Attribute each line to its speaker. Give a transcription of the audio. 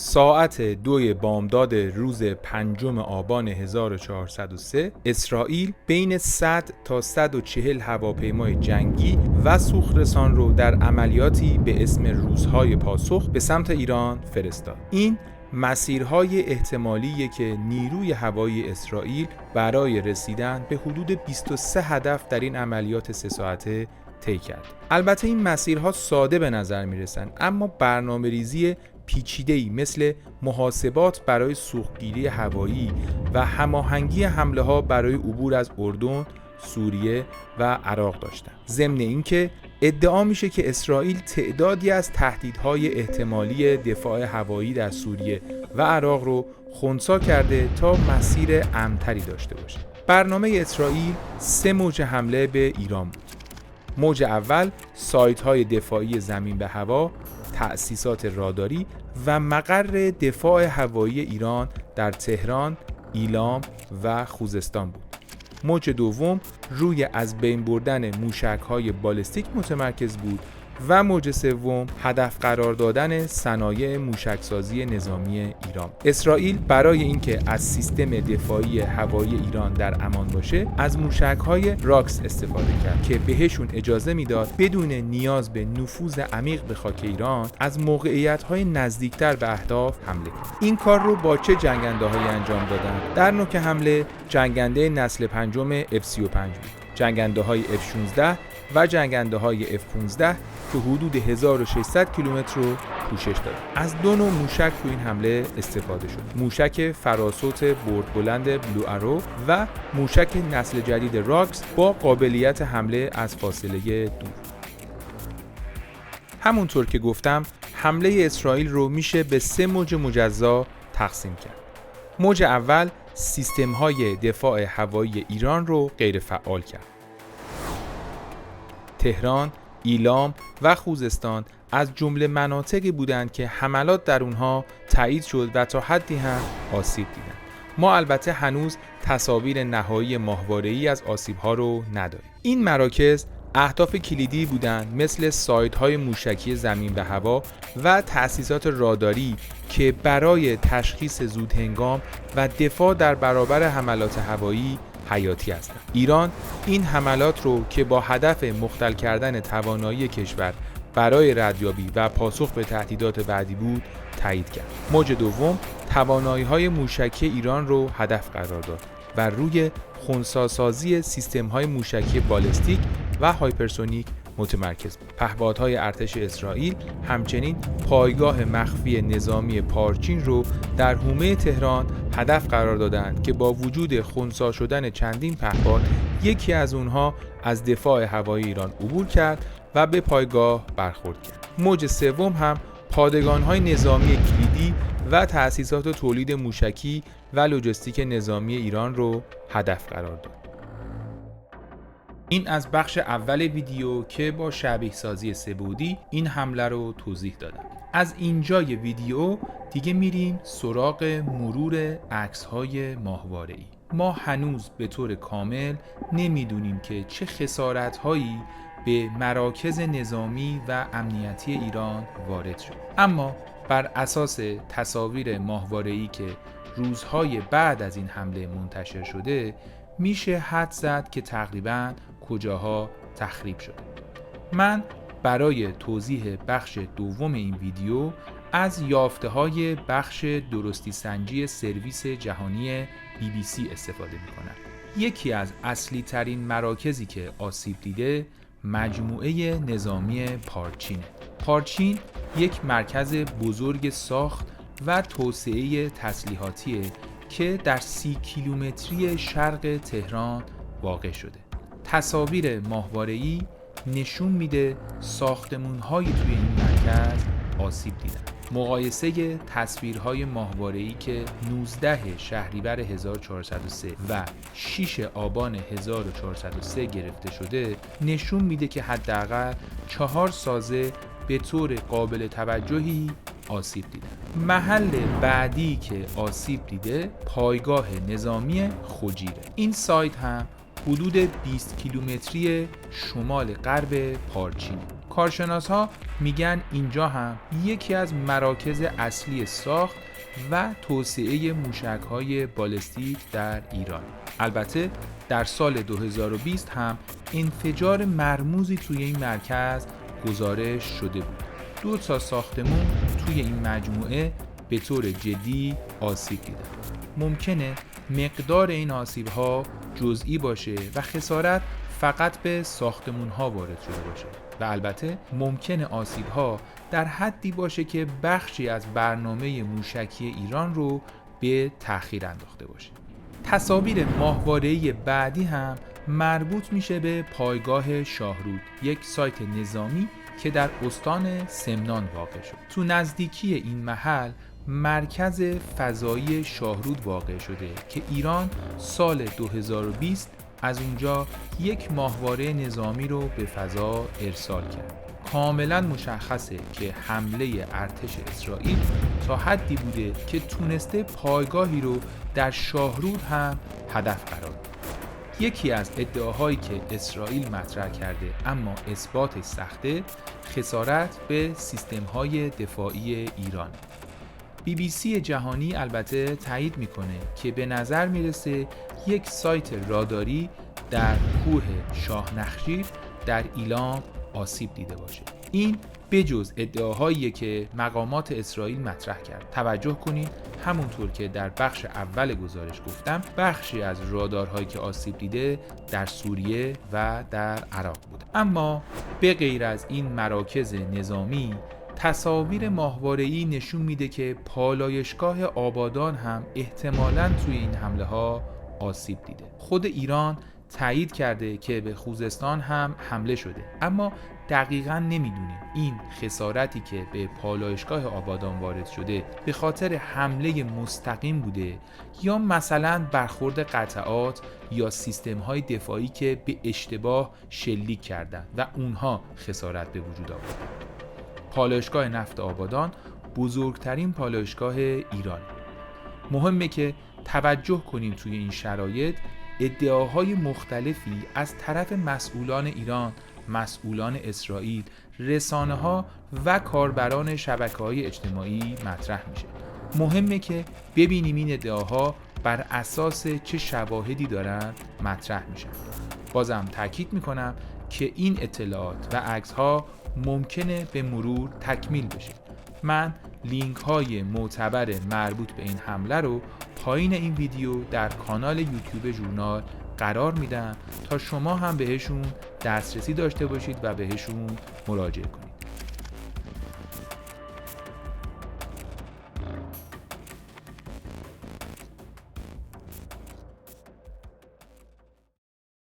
Speaker 1: ساعت 2 بامداد روز 5 آبان 1403 اسرائیل بین 100 تا 140 هواپیمای جنگی و سوخترسان رو در عملیاتی به اسم روزهای پاسخ به سمت ایران فرستاد. این مسیرهای احتمالیه که نیروی هوایی اسرائیل برای رسیدن به حدود 23 هدف در این عملیات 3 ساعته طی کرد. البته این مسیرها ساده به نظر میرسن، اما برنامه‌ریزی پیچیده‌ای مثل محاسبات برای سوختگیری هوایی و هماهنگی حمله‌ها برای عبور از اردن، سوریه و عراق داشتند. ضمن اینکه ادعا میشه که اسرائیل تعدادی از تهدیدهای احتمالی دفاع هوایی در سوریه و عراق رو خنثی کرده تا مسیر امن‌تری داشته باشه. برنامه اسرائیل 3 موج حمله به ایران بود. موج اول سایت‌های دفاعی زمین به هوا، تأسیسات راداری و مقر دفاع هوایی ایران در تهران، ایلام و خوزستان بود. موج دوم روی از بین بردن موشک‌های بالستیک متمرکز بود و موج سوم هدف قرار دادن صنایع موشکسازی نظامی ایران. اسرائیل برای اینکه از سیستم دفاعی هوایی ایران در امان باشه، از موشک‌های راکس استفاده کرد که بهشون اجازه میداد بدون نیاز به نفوذ عمیق به خاک ایران از موقعیت‌های نزدیکتر به اهداف حمله کنند. این کار رو با چه جنگنده‌هایی انجام دادن؟ در نوک حمله جنگنده نسل پنجم F-35 بود، جنگنده‌های F-16 و جنگنده‌های F-15 که حدود 1600 کیلومتر رو پوشش داد. از 2 نوع موشک تو این حمله استفاده شد: موشک فراسوت برد بلند بلو ارو و موشک نسل جدید راکس با قابلیت حمله از فاصله دور. همونطور که گفتم، حمله اسرائیل رو میشه به 3 موج مجزا تقسیم کرد. موج اول سیستم‌های دفاع هوایی ایران رو غیر فعال کرد. تهران، ایلام و خوزستان از جمله مناطقی بودند که حملات در اونها تایید شد و تا حدی هم آسیب دیدند. ما البته هنوز تصاویر نهایی ماهواره‌ای از آسیب‌ها رو نداریم. این مراکز اهداف کلیدی بودند مثل سایت‌های موشکی زمین به هوا و تأسیسات راداری که برای تشخیص زودهنگام و دفاع در برابر حملات هوایی حیاتی هستند. ایران این حملات رو که با هدف مختل کردن توانایی کشور برای ردیابی و پاسخ به تهدیدات بعدی بود تایید کرد. موج دوم توانایی‌های موشکی ایران رو هدف قرار داد و روی خنثی‌سازی سیستم‌های موشکی بالستیک و هایپرسونیک متمرکز بود. پهپادهای ارتش اسرائیل همچنین پایگاه مخفی نظامی پارچین رو در حومه تهران هدف قرار دادند که با وجود خنثی شدن چندین پهپاد، یکی از اونها از دفاع هوایی ایران عبور کرد و به پایگاه برخورد کرد. موج سوم هم پادگان‌های نظامی کلیدی و تأسیسات تولید موشکی و لوجستیک نظامی ایران رو هدف قرار داد. این از بخش اول ویدیو که با شبیه سازی 3 بعدی این حمله رو توضیح دادم. از اینجای ویدیو دیگه میریم سراغ مرور عکس‌های ماهواره‌ای. ما هنوز به طور کامل نمیدونیم که چه خسارت‌هایی به مراکز نظامی و امنیتی ایران وارد شد، اما بر اساس تصاویر ماهواره‌ای که روزهای بعد از این حمله منتشر شده میشه حدس زد که تقریباً کجاها تخریب شده. من برای توضیح بخش دوم این ویدیو از یافته‌های بخش درستی سنجی سرویس جهانی BBC استفاده می‌کنم. یکی از اصلی ترین مراکزی که آسیب دیده مجموعه نظامی پارچینه. پارچین یک مرکز بزرگ ساخت و توسعه تسلیحاتیه که در 30 کیلومتری شرق تهران واقع شده. تصاویر ماهواره‌ای نشون میده ساختمان‌های توی این مرکز آسیب دیدن. مقایسه تصویرهای ماهواره‌ای که 19 شهریور 1403 و 6 آبان 1403 گرفته شده نشون میده که حداقل 4 سازه به طور قابل توجهی آسیب دیده. محل بعدی که آسیب دیده پایگاه نظامی خوجیره. این سایت هم حدود 20 کیلومتری شمال غرب پارچین. کارشناس ها میگن اینجا هم یکی از مراکز اصلی ساخت و توسعه موشک های بالستیک در ایران. البته در سال 2020 هم انفجار مرموزی توی این مرکز گزارش شده بود. 2 تا ساختمون توی این مجموعه به طور جدی آسیب دیدن. ممکنه مقدار این آسیب‌ها جزئی باشه و خسارت فقط به ساختمون‌ها وارد شده باشه و البته ممکنه آسیب‌ها در حدی باشه که بخشی از برنامه موشکی ایران رو به تأخیر انداخته باشه. تصاویر ماهواره‌ای بعدی هم مربوط میشه به پایگاه شاهرود، یک سایت نظامی که در استان سمنان واقع شد. تو نزدیکی این محل مرکز فضایی شاهرود واقع شده که ایران سال 2020 از اونجا یک ماهواره نظامی رو به فضا ارسال کرد. کاملا مشخصه که حمله ارتش اسرائیل تا حدی بوده که تونسته پایگاهی رو در شاهرود هم هدف قرار بده. یکی از ادعاهایی که اسرائیل مطرح کرده اما اثباتش سخته، خسارت به سیستم‌های دفاعی ایران. BBC جهانی البته تایید میکنه که به نظر میرسه یک سایت راداری در کوه شاهنخشیر در ایلام آسیب دیده باشه. این بجز ادعاهایی که مقامات اسرائیل مطرح کرد. توجه کنید همونطور که در بخش اول گزارش گفتم، بخشی از رادارهایی که آسیب دیده در سوریه و در عراق بود. اما به غیر از این مراکز نظامی، تصاویر ماهواره‌ای نشون میده که پالایشگاه آبادان هم احتمالاً توی این حمله ها آسیب دیده. خود ایران تایید کرده که به خوزستان هم حمله شده، اما دقیقاً نمیدونیم این خسارتی که به پالایشگاه آبادان وارد شده به خاطر حمله مستقیم بوده یا مثلا برخورد قطعات یا سیستم‌های دفاعی که به اشتباه شلیک کردن و اونها خسارت به وجود آوردن. پالایشگاه نفت آبادان بزرگترین پالایشگاه ایران. مهمه که توجه کنیم توی این شرایط ادعاهای مختلفی از طرف مسئولان ایران، مسئولان اسرائیل، رسانه‌ها و کاربران شبکه‌های اجتماعی مطرح میشه. مهمه که ببینیم این ادعاها بر اساس چه شواهدی دارن مطرح میشن. بازم تاکید میکنم که این اطلاعات و عکس‌ها ممکنه به مرور تکمیل بشه. من لینک های معتبر مربوط به این حمله رو پایین این ویدیو در کانال یوتیوب ژورنال قرار میدم تا شما هم بهشون دسترسی داشته باشید و بهشون مراجعه کنید.